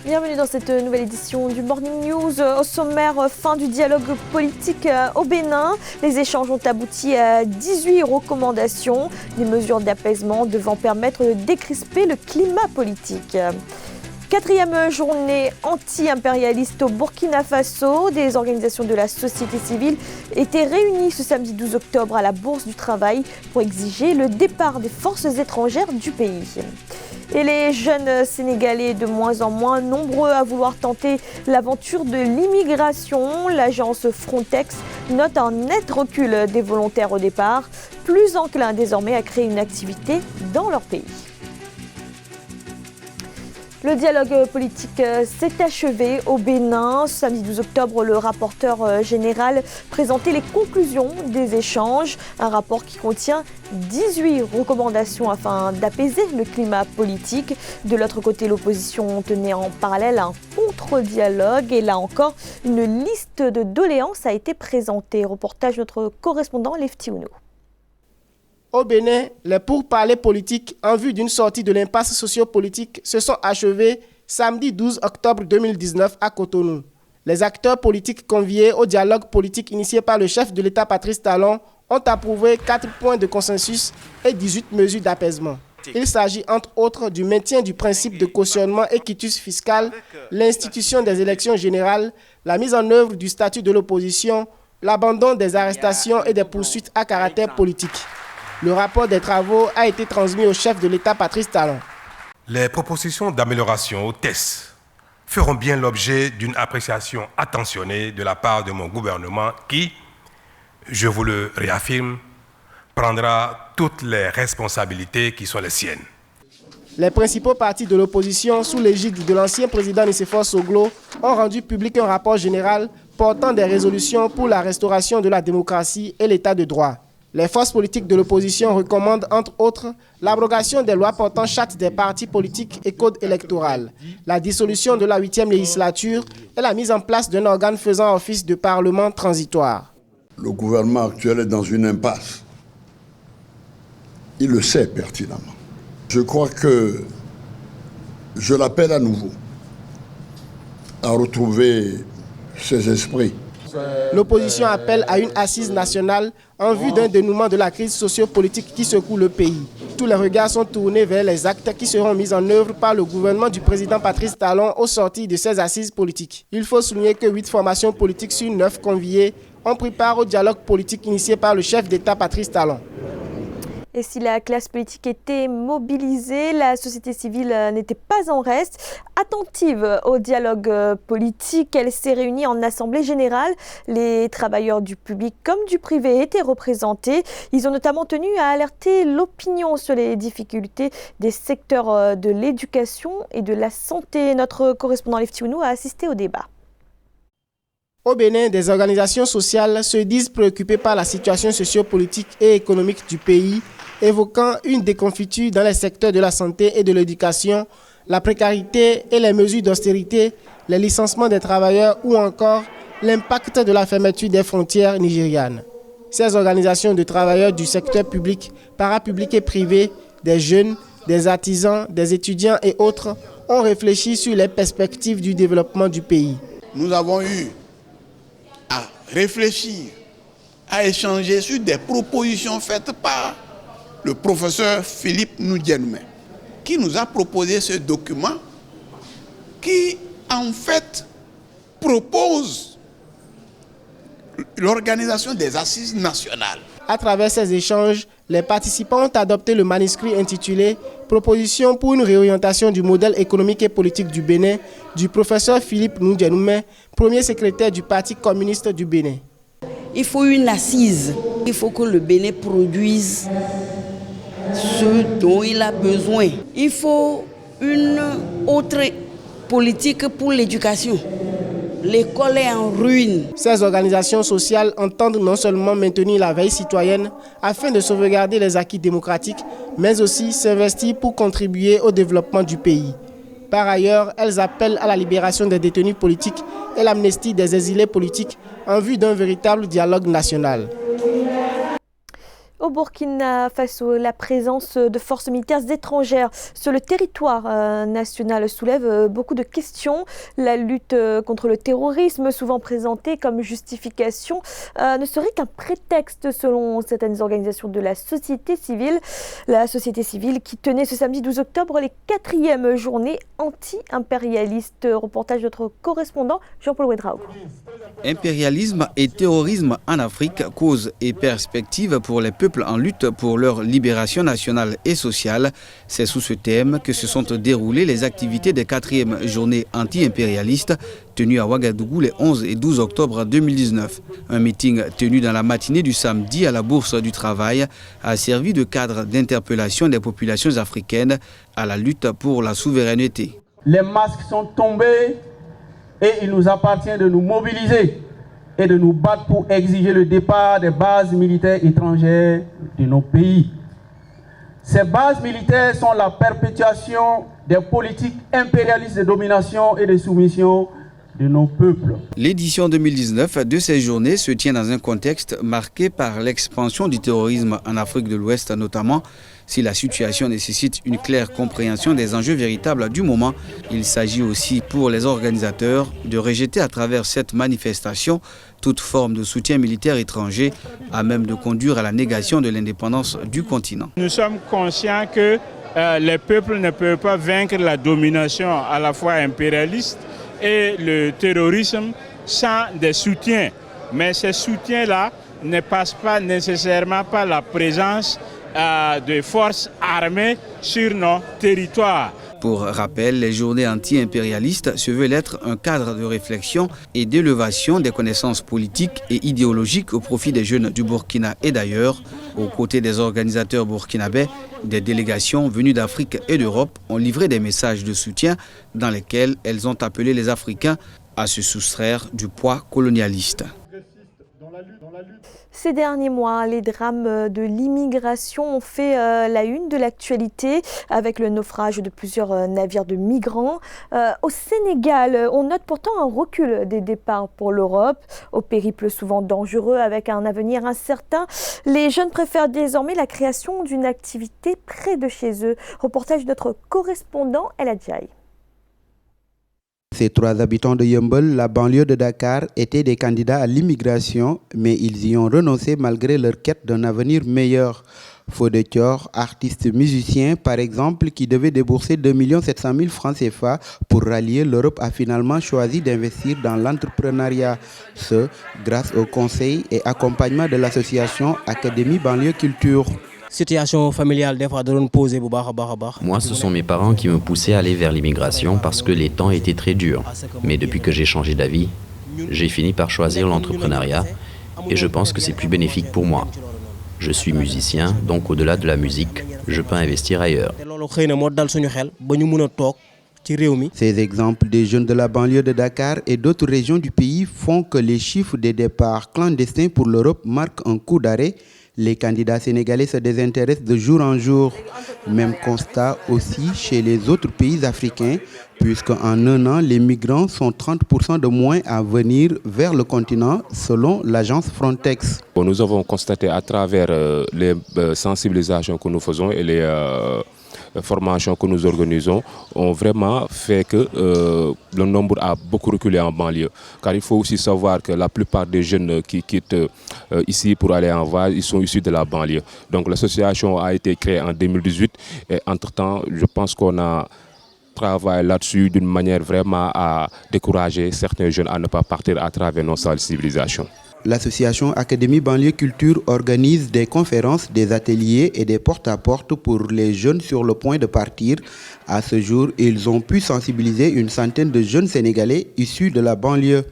Bienvenue dans cette nouvelle édition du Morning News. Au sommaire, fin du dialogue politique au Bénin. Les échanges ont abouti à 18 recommandations, des mesures d'apaisement devant permettre de décrisper le climat politique. Quatrième journée anti-impérialiste au Burkina Faso. Des organisations de la société civile étaient réunies ce samedi 12 octobre à la Bourse du Travail pour exiger le départ des forces étrangères du pays. Et les jeunes Sénégalais de moins en moins nombreux à vouloir tenter l'aventure de l'immigration. L'agence Frontex note un net recul des volontaires au départ, plus enclins désormais à créer une activité dans leur pays. Le dialogue politique s'est achevé au Bénin. Ce samedi 12 octobre, le rapporteur général présentait les conclusions des échanges. Un rapport qui contient 18 recommandations afin d'apaiser le climat politique. De l'autre côté, l'opposition tenait en parallèle un contre-dialogue. Et là encore, une liste de doléances a été présentée. Reportage de notre correspondant Lefty Ouno. Au Bénin, les pourparlers politiques en vue d'une sortie de l'impasse sociopolitique se sont achevés samedi 12 octobre 2019 à Cotonou. Les acteurs politiques conviés au dialogue politique initié par le chef de l'État Patrice Talon ont approuvé 4 points de consensus et 18 mesures d'apaisement. Il s'agit entre autres du maintien du principe de cautionnement et quitus fiscal, l'institution des élections générales, la mise en œuvre du statut de l'opposition, l'abandon des arrestations et des poursuites à caractère politique. Le rapport des travaux a été transmis au chef de l'État Patrice Talon. Les propositions d'amélioration au test feront bien l'objet d'une appréciation attentionnée de la part de mon gouvernement qui, je vous le réaffirme, prendra toutes les responsabilités qui sont les siennes. Les principaux partis de l'opposition, sous l'égide de l'ancien président Nicéphore Soglo, ont rendu public un rapport général portant des résolutions pour la restauration de la démocratie et l'état de droit. Les forces politiques de l'opposition recommandent, entre autres, l'abrogation des lois portant charte des partis politiques et code électoral, la dissolution de la 8e législature et la mise en place d'un organe faisant office de parlement transitoire. Le gouvernement actuel est dans une impasse. Il le sait pertinemment. Je crois que je l'appelle à nouveau à retrouver ses esprits. L'opposition appelle à une assise nationale en vue d'un dénouement de la crise sociopolitique qui secoue le pays. Tous les regards sont tournés vers les actes qui seront mis en œuvre par le gouvernement du président Patrice Talon au sortir de ces assises politiques. Il faut souligner que 8 formations politiques sur 9 conviées ont pris part au dialogue politique initié par le chef d'État Patrice Talon. Et si la classe politique était mobilisée, la société civile n'était pas en reste. Attentive au dialogue politique, elle s'est réunie en assemblée générale. Les travailleurs du public comme du privé étaient représentés. Ils ont notamment tenu à alerter l'opinion sur les difficultés des secteurs de l'éducation et de la santé. Notre correspondant Lefty Ouno a assisté au débat. Au Bénin, des organisations sociales se disent préoccupées par la situation sociopolitique et économique du pays, évoquant une déconfiture dans les secteurs de la santé et de l'éducation, la précarité et les mesures d'austérité, les licenciements des travailleurs ou encore l'impact de la fermeture des frontières nigérianes. Ces organisations de travailleurs du secteur public, parapublic et privé, des jeunes, des artisans, des étudiants et autres ont réfléchi sur les perspectives du développement du pays. Nous avons eu à réfléchir, à échanger sur des propositions faites par le professeur Philippe Noudienoume, qui nous a proposé ce document qui, en fait, propose l'organisation des assises nationales. À travers ces échanges, les participants ont adopté le manuscrit intitulé « Proposition pour une réorientation du modèle économique et politique du Bénin » du professeur Philippe Noudienoume, premier secrétaire du Parti communiste du Bénin. Il faut une assise. Il faut que le Bénin produise ce dont il a besoin. Il faut une autre politique pour l'éducation. L'école est en ruine. Ces organisations sociales entendent non seulement maintenir la veille citoyenne afin de sauvegarder les acquis démocratiques, mais aussi s'investir pour contribuer au développement du pays. Par ailleurs, elles appellent à la libération des détenus politiques et l'amnistie des exilés politiques en vue d'un véritable dialogue national. Au Burkina Faso, la présence de forces militaires étrangères sur le territoire national soulève beaucoup de questions. La lutte contre le terrorisme, souvent présentée comme justification, ne serait qu'un prétexte selon certaines organisations de la société civile. La société civile qui tenait ce samedi 12 octobre les 4e journées anti-impérialistes. Reportage de notre correspondant Jean-Paul Ouedraogo. Impérialisme et terrorisme en Afrique, causes et perspectives pour les peuples en lutte pour leur libération nationale et sociale. C'est sous ce thème que se sont déroulées les activités des 4e journées anti-impérialistes tenues à Ouagadougou les 11 et 12 octobre 2019. Un meeting tenu dans la matinée du samedi à la Bourse du Travail a servi de cadre d'interpellation des populations africaines à la lutte pour la souveraineté. Les masques sont tombés et il nous appartient de nous mobiliser et de nous battre pour exiger le départ des bases militaires étrangères de nos pays. Ces bases militaires sont la perpétuation des politiques impérialistes de domination et de soumission de nos peuples. L'édition 2019 de ces journées se tient dans un contexte marqué par l'expansion du terrorisme en Afrique de l'Ouest notamment. Si la situation nécessite une claire compréhension des enjeux véritables du moment, il s'agit aussi pour les organisateurs de rejeter à travers cette manifestation toute forme de soutien militaire étranger à même de conduire à la négation de l'indépendance du continent. Nous sommes conscients que les peuples ne peuvent pas vaincre la domination à la fois impérialiste et le terrorisme sans des soutiens. Mais ces soutiens-là ne passent pas nécessairement par la présence de forces armées sur nos territoires. Pour rappel, les journées anti-impérialistes se veulent être un cadre de réflexion et d'élévation des connaissances politiques et idéologiques au profit des jeunes du Burkina et d'ailleurs. Aux côtés des organisateurs burkinabés, des délégations venues d'Afrique et d'Europe ont livré des messages de soutien dans lesquels elles ont appelé les Africains à se soustraire du poids colonialiste. Ces derniers mois, les drames de l'immigration ont fait la une de l'actualité avec le naufrage de plusieurs navires de migrants. Au Sénégal, on note pourtant un recul des départs pour l'Europe, au périple souvent dangereux avec un avenir incertain. Les jeunes préfèrent désormais la création d'une activité près de chez eux. Reportage de notre correspondant El Adjaï. Ces 3 habitants de Yeumbeul, la banlieue de Dakar, étaient des candidats à l'immigration, mais ils y ont renoncé malgré leur quête d'un avenir meilleur. Fodé Thior, artiste musicien par exemple, qui devait débourser 2 700 000 francs CFA pour rallier l'Europe, a finalement choisi d'investir dans l'entrepreneuriat. Ce, grâce au conseil et accompagnement de l'association Académie Banlieue Culture. Situation familiale, des fois, de poser. Moi, ce sont mes parents qui me poussaient à aller vers l'immigration parce que les temps étaient très durs. Mais depuis que j'ai changé d'avis, j'ai fini par choisir l'entrepreneuriat et je pense que c'est plus bénéfique pour moi. Je suis musicien, donc au-delà de la musique, je peux investir ailleurs. Ces exemples des jeunes de la banlieue de Dakar et d'autres régions du pays font que les chiffres des départs clandestins pour l'Europe marquent un coup d'arrêt. Les candidats sénégalais se désintéressent de jour en jour. Même constat aussi chez les autres pays africains, puisqu'en un an, les migrants sont 30% de moins à venir vers le continent, selon l'agence Frontex. Nous avons constaté à travers les sensibilisations que nous faisons et les formations que nous organisons ont vraiment fait que le nombre a beaucoup reculé en banlieue. Car il faut aussi savoir que la plupart des jeunes qui quittent ici pour aller en voyage, ils sont issus de la banlieue. Donc l'association a été créée en 2018 et entre-temps, je pense qu'on a travaillé là-dessus d'une manière vraiment à décourager certains jeunes à ne pas partir à travers nos sensibilisations. L'association Académie Banlieue Culture organise des conférences, des ateliers et des porte-à-porte pour les jeunes sur le point de partir. À ce jour, ils ont pu sensibiliser une centaine de jeunes Sénégalais issus de la banlieue.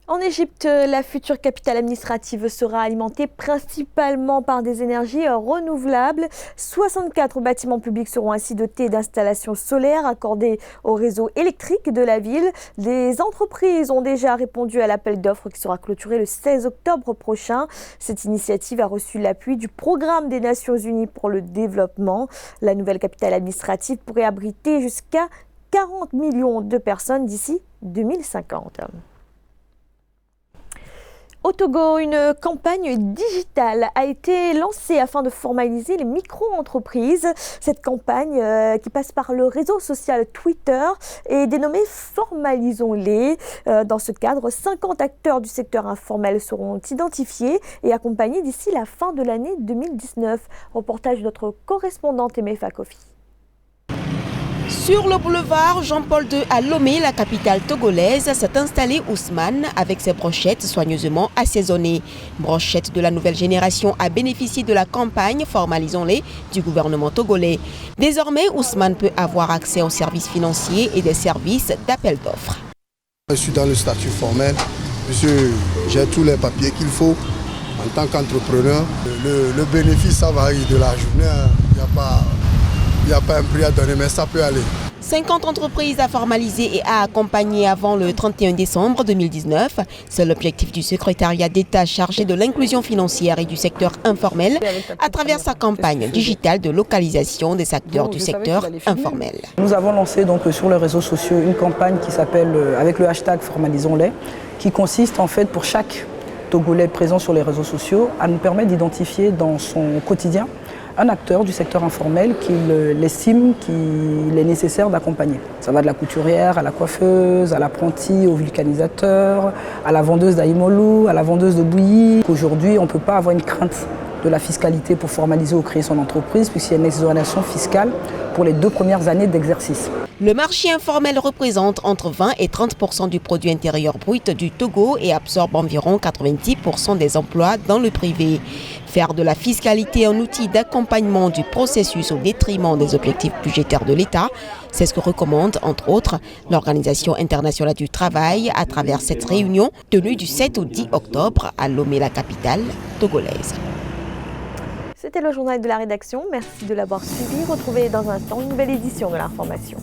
En Égypte, la future capitale administrative sera alimentée principalement par des énergies renouvelables. 64 bâtiments publics seront ainsi dotés d'installations solaires accordées au réseau électrique de la ville. Des entreprises ont déjà répondu à l'appel d'offres qui sera clôturé le 16 octobre prochain. Cette initiative a reçu l'appui du Programme des Nations Unies pour le développement. La nouvelle capitale administrative pourrait abriter jusqu'à 40 millions de personnes d'ici 2050. Au Togo, une campagne digitale a été lancée afin de formaliser les micro-entreprises. Cette campagne qui passe par le réseau social Twitter est dénommée Formalisons-les. Dans ce cadre, 50 acteurs du secteur informel seront identifiés et accompagnés d'ici la fin de l'année 2019. Reportage de notre correspondante Emefa Kofi. Sur le boulevard Jean-Paul II à Lomé, la capitale togolaise, s'est installé Ousmane avec ses brochettes soigneusement assaisonnées. Brochettes de la nouvelle génération a bénéficié de la campagne Formalisons-les du gouvernement togolais. Désormais, Ousmane peut avoir accès aux services financiers et des services d'appel d'offres. Je suis dans le statut formel, j'ai tous les papiers qu'il faut en tant qu'entrepreneur. Le bénéfice, ça varie de la journée, il n'y a pas un prix à donner, mais ça peut aller. 50 entreprises à formaliser et à accompagner avant le 31 décembre 2019. C'est l'objectif du secrétariat d'État chargé de l'inclusion financière et du secteur informel à travers sa campagne digitale de localisation des acteurs du secteur informel. Nous avons lancé donc sur les réseaux sociaux une campagne qui s'appelle avec le hashtag Formalisons-les, qui consiste en fait pour chaque Togolais présent sur les réseaux sociaux à nous permettre d'identifier dans son quotidien un acteur du secteur informel qu'il estime qu'il est nécessaire d'accompagner. Ça va de la couturière à la coiffeuse, à l'apprenti, au vulcanisateur, à la vendeuse d'Aïmolou, à la vendeuse de bouillie. Aujourd'hui, on ne peut pas avoir une crainte de la fiscalité pour formaliser ou créer son entreprise, puisqu'il y a une exonération fiscale pour les 2 premières années d'exercice. Le marché informel représente entre 20 et 30% du produit intérieur brut du Togo et absorbe environ 90% des emplois dans le privé. Faire de la fiscalité un outil d'accompagnement du processus au détriment des objectifs budgétaires de l'État, c'est ce que recommande, entre autres, l'Organisation internationale du travail à travers cette réunion tenue du 7 au 10 octobre à Lomé, la capitale togolaise. C'était le journal de la rédaction. Merci de l'avoir suivi. Retrouvez dans un instant une nouvelle édition de l'information.